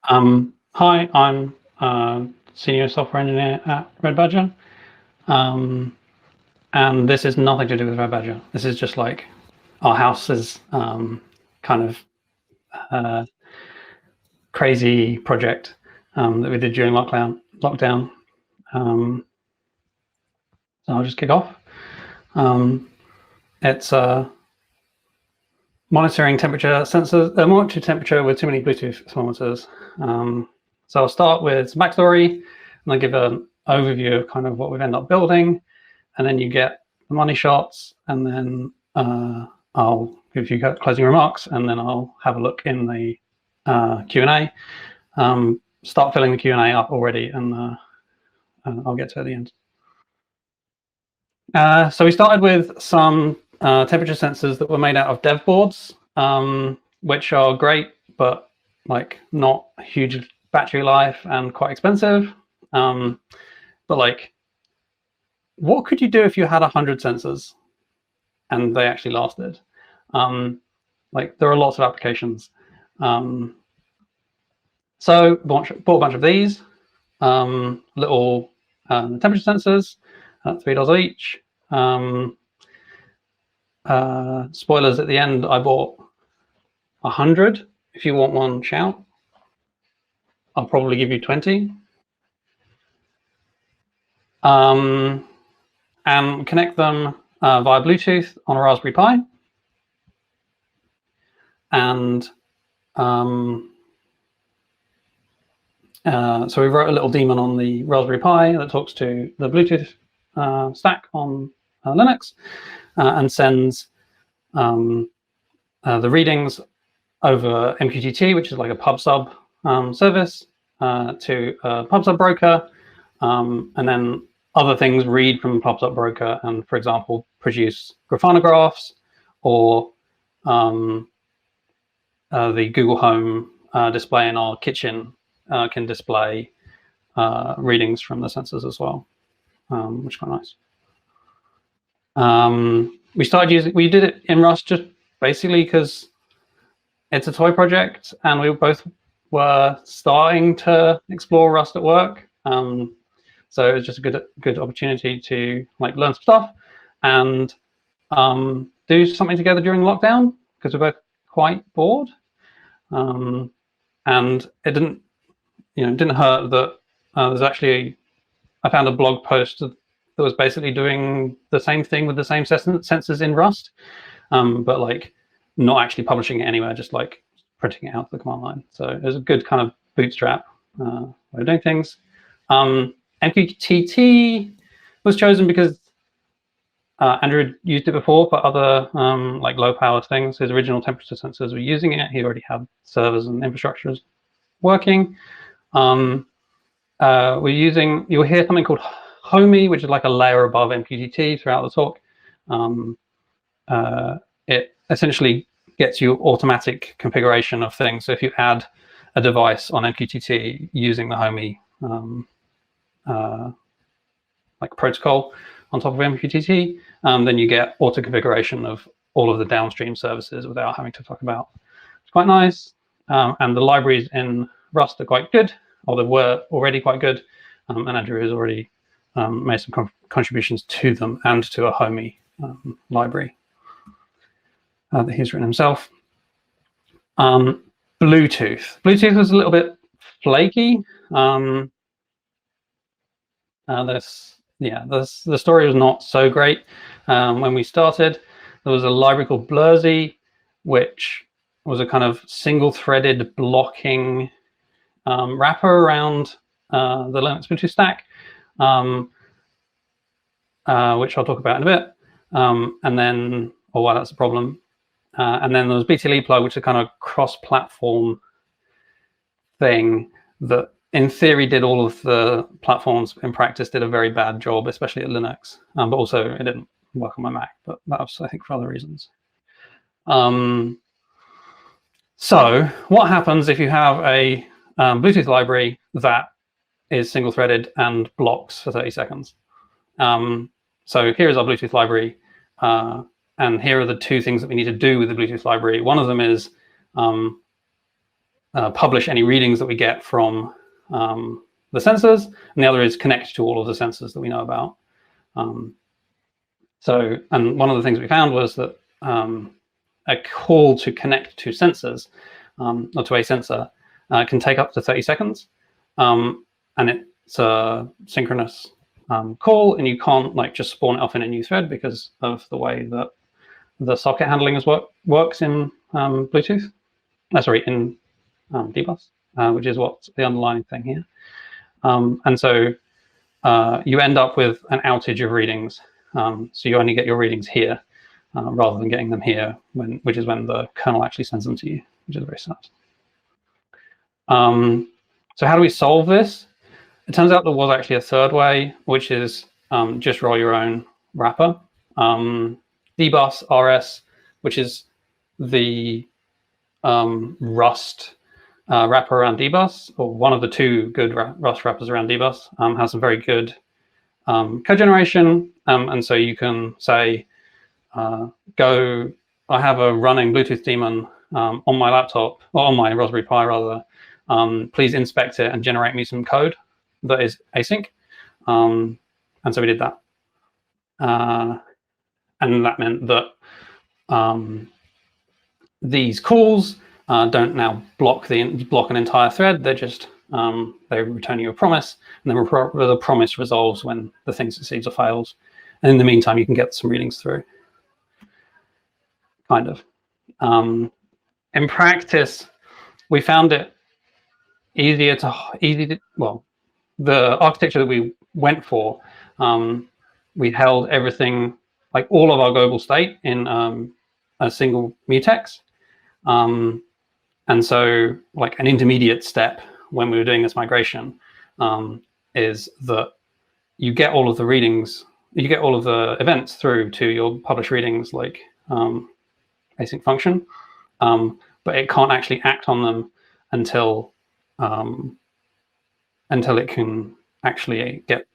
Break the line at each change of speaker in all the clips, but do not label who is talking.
Hi, I'm Senior Software Engineer at RedBadger, and this is nothing to do with RedBadger. This is just like our house's kind of crazy project that we did during lockdown. So I'll just kick off. It's monitoring temperature sensors, monitor temperature with too many Bluetooth thermometers. So I'll start with some backstory, and I'll give an overview of kind of what we've ended up building, and then you get the money shots, and then I'll give you closing remarks, and then I'll have a look in the Q&A. Start filling the Q&A up already, and I'll get to it at the end. So we started with some temperature sensors that were made out of dev boards, which are great, but like not huge battery life and quite expensive. But like, what could you do if you had 100 sensors and they actually lasted? Like, there are lots of applications. So bought a bunch of these little temperature sensors, $3 each. Spoilers at the end, I bought 100. If you want one, shout. I'll probably give you 20. And connect them via Bluetooth on a Raspberry Pi. And so we wrote a little daemon on the Raspberry Pi that talks to the Bluetooth stack on Linux and sends the readings over MQTT, which is like a pub sub service, to a pub sub broker, and then other things read from pub sub broker and, for example, produce Grafana graphs, or the Google Home display in our kitchen can display readings from the sensors as well, which is quite nice. We did it in Rust just basically because it's a toy project, and we both were starting to explore Rust at work. So it was just a good opportunity to like learn some stuff and do something together during lockdown, because we're both quite bored. And it didn't hurt that there's actually, I found a blog post that was basically doing the same thing with the same sensors in Rust, but like not actually publishing it anywhere, just like printing it out to the command line. So it was a good kind of bootstrap way of doing things. MQTT was chosen because Andrew had used it before for other like low power things. His original temperature sensors were using it. He already had servers and infrastructures working. You'll hear something called Homey, which is like a layer above MQTT throughout the talk. It essentially gets you automatic configuration of things. So if you add a device on MQTT using the Homey like protocol on top of MQTT, then you get auto configuration of all of the downstream services without having to talk about. It's quite nice, and the libraries in Rust are quite good, or they were already quite good, and Andrew has already made some contributions to them and to a Homey library that he's written himself. Bluetooth was a little bit flaky. The story was not so great. When we started, there was a library called Blurzy, which was a kind of single-threaded blocking wrapper around the Linux Bluetooth stack, which I'll talk about in a bit. And then, why that's a problem. And then there was BTLeplug, which is a kind of cross-platform thing that, in theory, did all of the platforms. In practice, did a very bad job, especially at Linux. But also, it didn't work on my Mac. But that was, I think, for other reasons. So what happens if you have a Bluetooth library that is single-threaded and blocks for 30 seconds? So here is our Bluetooth library. And here are the two things that we need to do with the Bluetooth library. One of them is publish any readings that we get from the sensors, and the other is connect to all of the sensors that we know about. And one of the things we found was that a call to connect to sensors, or to a sensor, can take up to 30 seconds. And it's a synchronous call, and you can't like just spawn it off in a new thread because of the way that the socket handling works in Bluetooth. Sorry, in dbus, which is what's the underlying thing here. And so you end up with an outage of readings. So you only get your readings here rather than getting them here, which is when the kernel actually sends them to you, which is very sad. So how do we solve this? It turns out there was actually a third way, which is just roll your own wrapper. dbus RS, which is the Rust wrapper around dbus, or one of the two good Rust wrappers around dbus, has some very good code generation. And so you can say, I have a running Bluetooth daemon on my laptop, or on my Raspberry Pi rather, please inspect it and generate me some code that is async. And so we did that. And that meant that these calls don't now block an entire thread. They're just they return you a promise, and then the promise resolves when the thing succeeds or fails. And in the meantime, you can get some readings through. Kind of. In practice, we found it well, the architecture that we went for, we held everything, like all of our global state, in a single mutex. And so like an intermediate step when we were doing this migration is that you get all of the readings, you get all of the events through to your publish readings like async function, but it can't actually act on them until it can actually get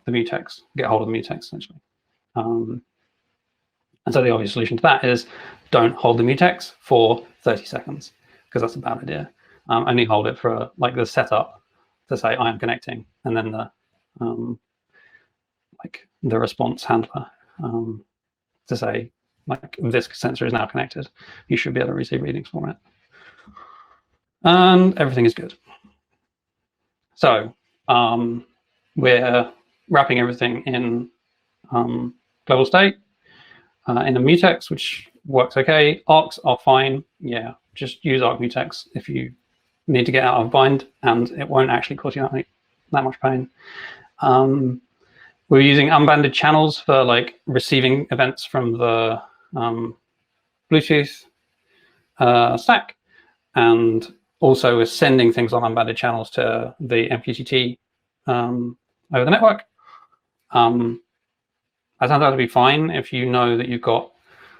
the mutex, get hold of the mutex essentially. And so the obvious solution to that is don't hold the mutex for 30 seconds, because that's a bad idea. Only hold it for like the setup to say I am connecting, and then the like the response handler to say like this sensor is now connected. You should be able to receive readings from it, and everything is good. So we're wrapping everything in global state in a mutex, which works okay. Arcs are fine. Yeah, just use arc mutex if you need to get out of bind, and it won't actually cause you that much pain. We're using unbanded channels for like receiving events from the Bluetooth stack, and also we're sending things on unbanded channels to the MQTT over the network. That turns out to be fine if you know that you've got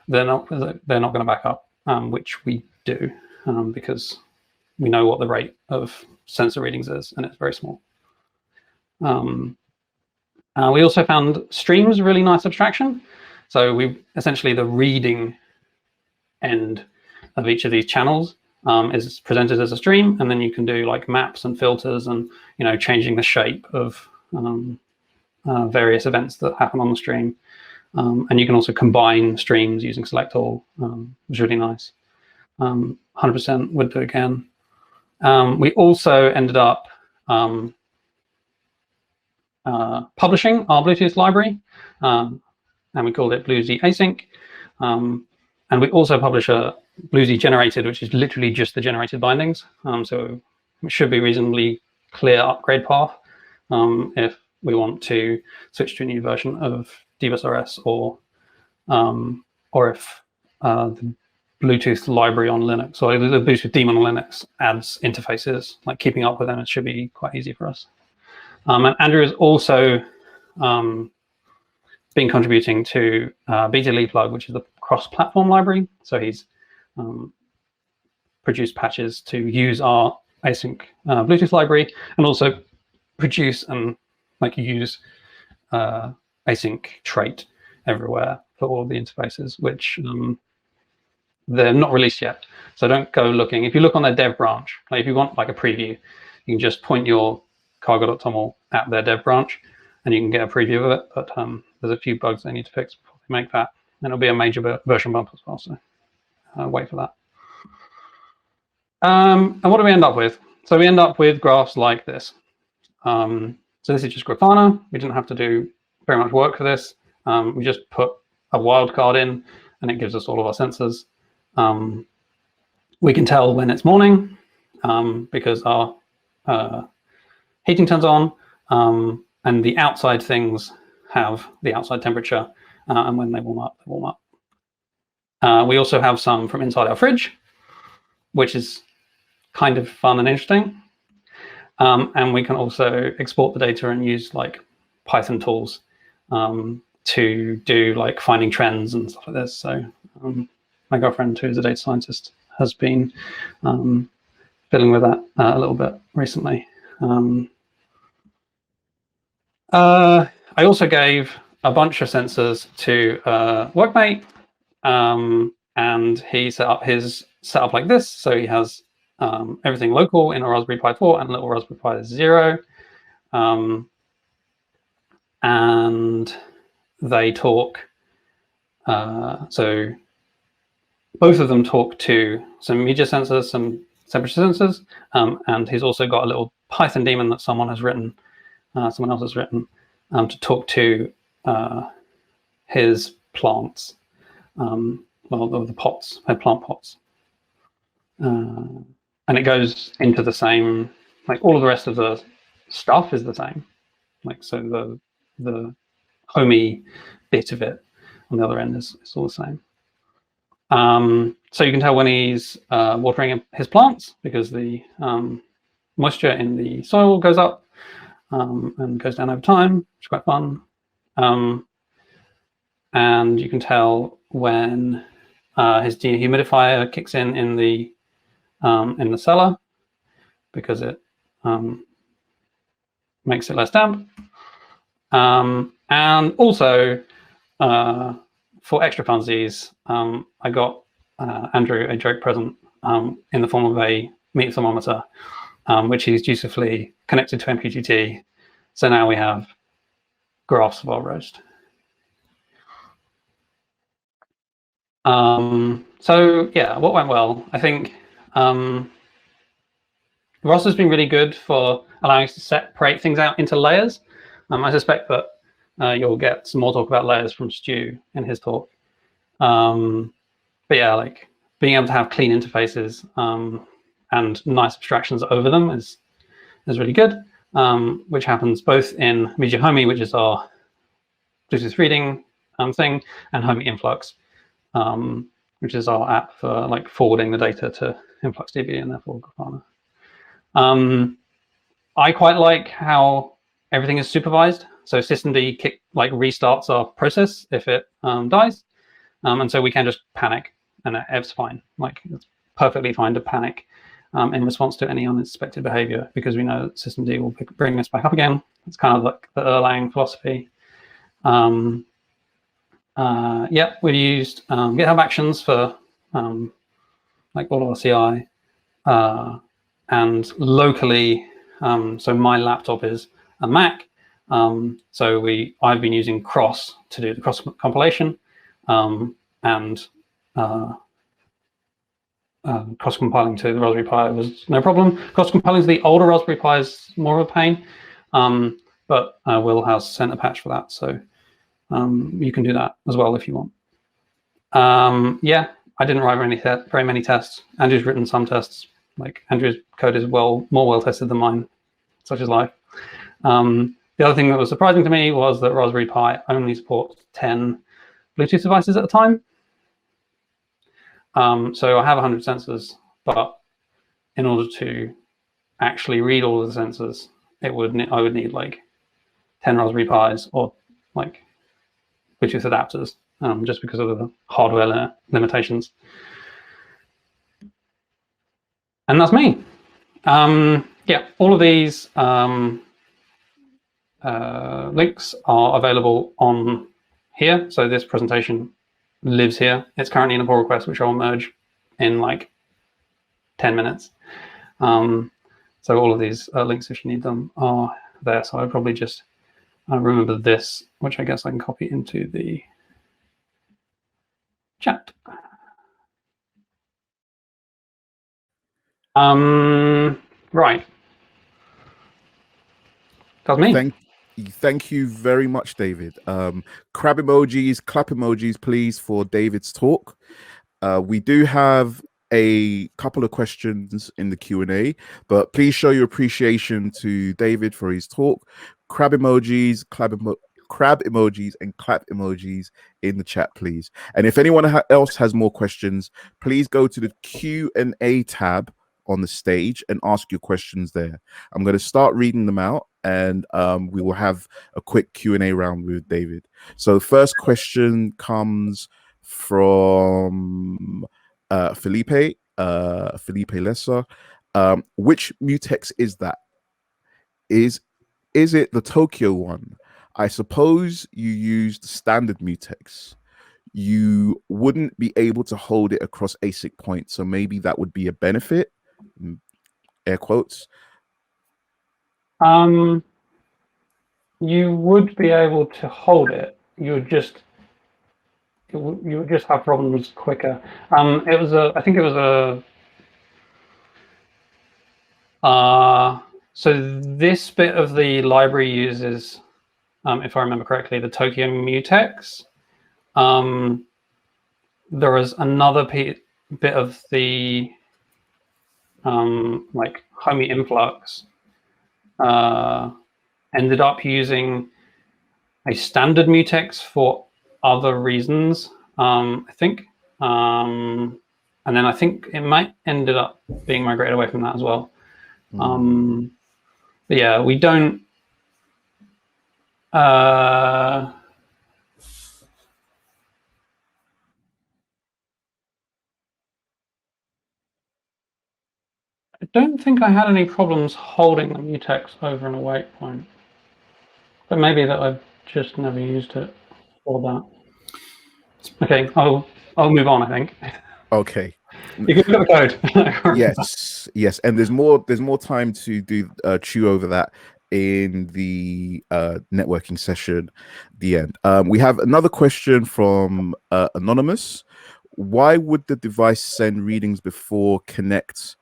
they're not going to back up, which we do because we know what the rate of sensor readings is, and it's very small. We also found streams really nice abstraction. So we essentially the reading end of each of these channels is presented as a stream, and then you can do like maps and filters and changing the shape of various events that happen on the stream. And you can also combine streams using select all, which is really nice. 100% would do again. We also ended up publishing our Bluetooth library, and we called it BlueZ Async. And we also publish a BlueZ generated, which is literally just the generated bindings. So it should be reasonably clear upgrade path if we want to switch to a new version of dbus RS, or if the Bluetooth library on Linux, or the Bluetooth daemon on Linux adds interfaces, like keeping up with them, it should be quite easy for us. And Andrew has also been contributing to beta-leplug, which is the cross-platform library. So he's produced patches to use our async Bluetooth library, and also produce and use async trait everywhere for all of the interfaces, which they're not released yet. So don't go looking. If you look on their dev branch, like if you want like a preview, you can just point your cargo.toml at their dev branch and you can get a preview of it. But there's a few bugs they need to fix before they make that. And it'll be a major version bump as well. So wait for that. And what do we end up with? So we end up with graphs like this. So this is just Grafana. We didn't have to do very much work for this. We just put a wildcard in and it gives us all of our sensors. We can tell when it's morning because our heating turns on and the outside things have the outside temperature and when they warm up, they warm up. We also have some from inside our fridge, which is kind of fun and interesting. And we can also export the data and use like Python tools to do like finding trends and stuff like this. So my girlfriend, who is a data scientist, has been fiddling with that a little bit recently. I also gave a bunch of sensors to workmate, and he set up his setup like this. So he has everything local in a Raspberry Pi 4 and a little Raspberry Pi 0. And they talk, so both of them talk to some media sensors, some temperature sensors, and he's also got a little Python daemon that someone has written, someone else has written, to talk to his plants, well, the pots, plant pots. And it goes into the same, like all of the rest of the stuff is the same. Like, so the homey bit of it on the other end is all the same. So you can tell when he's watering his plants because the moisture in the soil goes up and goes down over time, which is quite fun. And you can tell when his dehumidifier kicks in the cellar because it makes it less damp. And also for extra funsies, I got Andrew a joke present in the form of a meat thermometer, which he's dutifully connected to MQTT. So now we have graphs of our roast. So yeah, what went well? I think ROS has been really good for allowing us to separate things out into layers. I suspect that you'll get some more talk about layers from Stu in his talk. But yeah, like being able to have clean interfaces and nice abstractions over them is really good, which happens both in Media Homey, which is our Bluetooth reading thing, and Homey Influx, which is our app for like forwarding the data to InfluxDB and therefore Grafana. I quite like how everything is supervised. So systemd restarts our process if it dies, and so we can just panic, and it's fine. Like it's perfectly fine to panic in response to any unexpected behavior because we know that systemd will bring us back up again. It's kind of like the Erlang philosophy. Yeah, we've used GitHub Actions for like all of our CI, and locally. So my laptop is a Mac. So I've been using cross to do the cross compilation, and cross compiling to the Raspberry Pi was no problem. Cross compiling to the older Raspberry Pi is more of a pain, but Will has sent a patch for that, so you can do that as well if you want. Yeah, I didn't write very many tests. Andrew's written some tests. Like Andrew's code is more well tested than mine, such is life. The other thing that was surprising to me was that Raspberry Pi only supports 10 Bluetooth devices at a time. So I have 100 sensors, but in order to actually read all of the sensors, I would need like 10 Raspberry Pis or like Bluetooth adapters, just because of the hardware limitations. And that's me. Yeah, all of these links are available on here. So this presentation lives here. It's currently in a pull request, which I'll merge in like 10 minutes. So all of these links, if you need them, are there. So I'll probably just remember this, which I guess I can copy into the chat. Right. That's me.
Thank you very much, David. Crab emojis, clap emojis, please, for David's talk. We do have a couple of questions in the Q&A, but please show your appreciation to David for his talk. Crab emojis, crab emojis, and clap emojis in the chat, please. And if anyone else has more questions, please go to the Q&A tab on the stage and ask your questions there. I'm going to start reading them out, and we will have a quick Q&A round with David. So the first question comes from Felipe Lesser. Which mutex is that? Is it the Tokyo one? I suppose you used standard mutex. You wouldn't be able to hold it across ASIC points, so maybe that would be a benefit. Air quotes.
You would be able to hold it. You would just have problems quicker. It was I think it was so this bit of the library uses, if I remember correctly, the Tokyo mutex. There was another bit of the like homey influx ended up using a standard mutex for other reasons, I think. And then I think it might ended up being migrated away from that as well. But yeah, we don't I don't think I had any problems holding the mutex over an awake point, but maybe that I've just never used it for that. Okay, I'll move on, I think.
Okay.
You can look at the code.
Yes, and there's more time to do chew over that in the networking session at the end. We have another question from Anonymous. Why would the device send readings before connect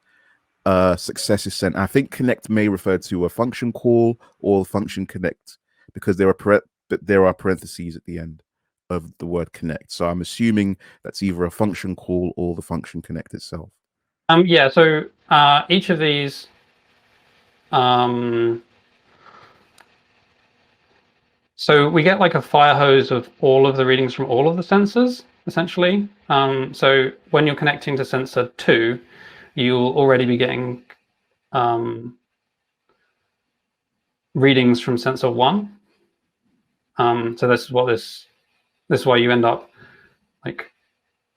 success is sent? I think connect may refer to a function call or function connect, because there are parentheses at the end of the word connect. So I'm assuming that's either a function call or the function connect itself.
Yeah, so each of these so we get like a fire hose of all of the readings from all of the sensors, essentially. So when you're connecting to sensor 2, you'll already be getting readings from sensor 1. So this is why you end up like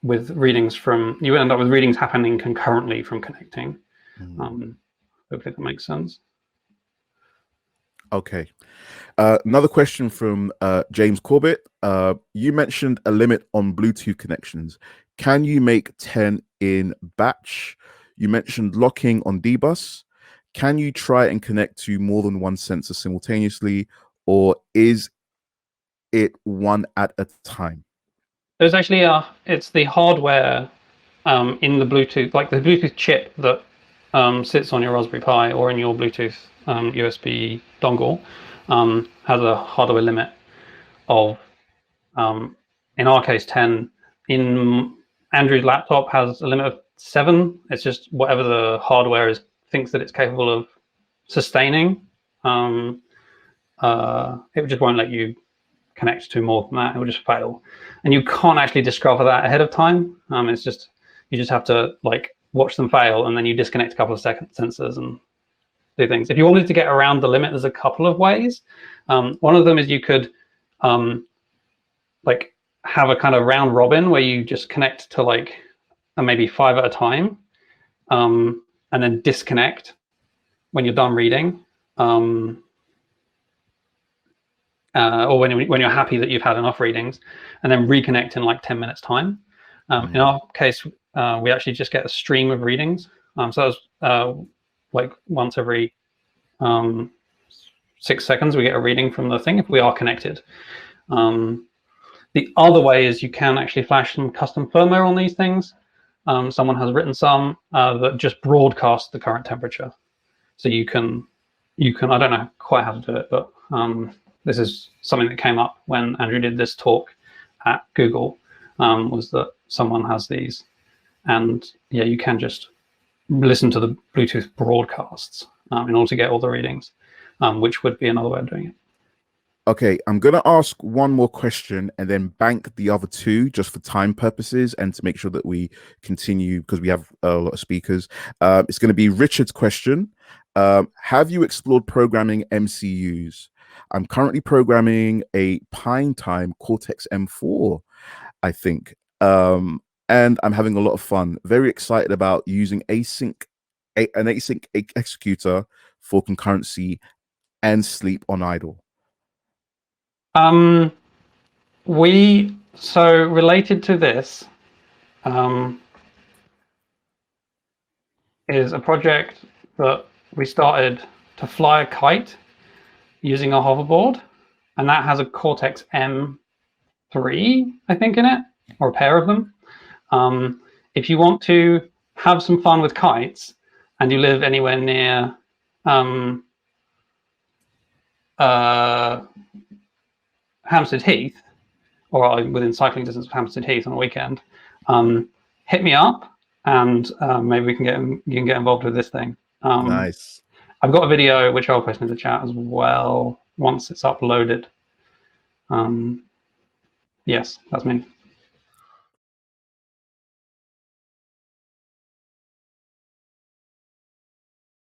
with readings happening concurrently from connecting. Hopefully that makes sense.
Okay. Another question from James Corbett. You mentioned a limit on Bluetooth connections. Can you make 10 in batch? You mentioned locking on D-bus. Can you try and connect to more than one sensor simultaneously, or is it one at a time?
There's actually it's the hardware in the Bluetooth, like the Bluetooth chip that sits on your Raspberry Pi or in your Bluetooth USB dongle, has a hardware limit of, in our case, 10. In Andrew's laptop has a limit of 7. It's just whatever the hardware thinks that it's capable of sustaining. It just won't let you connect to more than that. It will just fail, and you can't actually discover that ahead of time. It's just you just have to like watch them fail, and then you disconnect a couple of sensors and do things. If you wanted to get around the limit, there's a couple of ways. One of them is you could like have a kind of round robin where you just connect to like maybe 5 at a time, and then disconnect when you're done reading, or when you're happy that you've had enough readings, and then reconnect in like 10 minutes time. In our case, we actually just get a stream of readings. So that's like once every 6 seconds we get a reading from the thing if we are connected. The other way is you can actually flash some custom firmware on these things. Someone has written some that just broadcast the current temperature. So you can, I don't know quite how to do it, but this is something that came up when Andrew did this talk at Google, was that someone has these. And yeah, you can just listen to the Bluetooth broadcasts in order to get all the readings, which would be another way of doing it.
Okay, I'm going to ask one more question and then bank the other two just for time purposes and to make sure that we continue because we have a lot of speakers. It's going to be Richard's question. Have you explored programming MCUs? I'm currently programming a Pine Time Cortex M4, I think. And I'm having a lot of fun. Very excited about using an async executor for concurrency and sleep on idle.
So related to this is a project that we started to fly a kite using a hoverboard, and that has a Cortex M3, I think, in it, or a pair of them. If you want to have some fun with kites and you live anywhere near Hampstead Heath, or within cycling distance of Hampstead Heath on a weekend, hit me up and maybe you can get involved with this thing.
Nice.
I've got a video which I'll post in the chat as well once it's uploaded. Yes, that's me.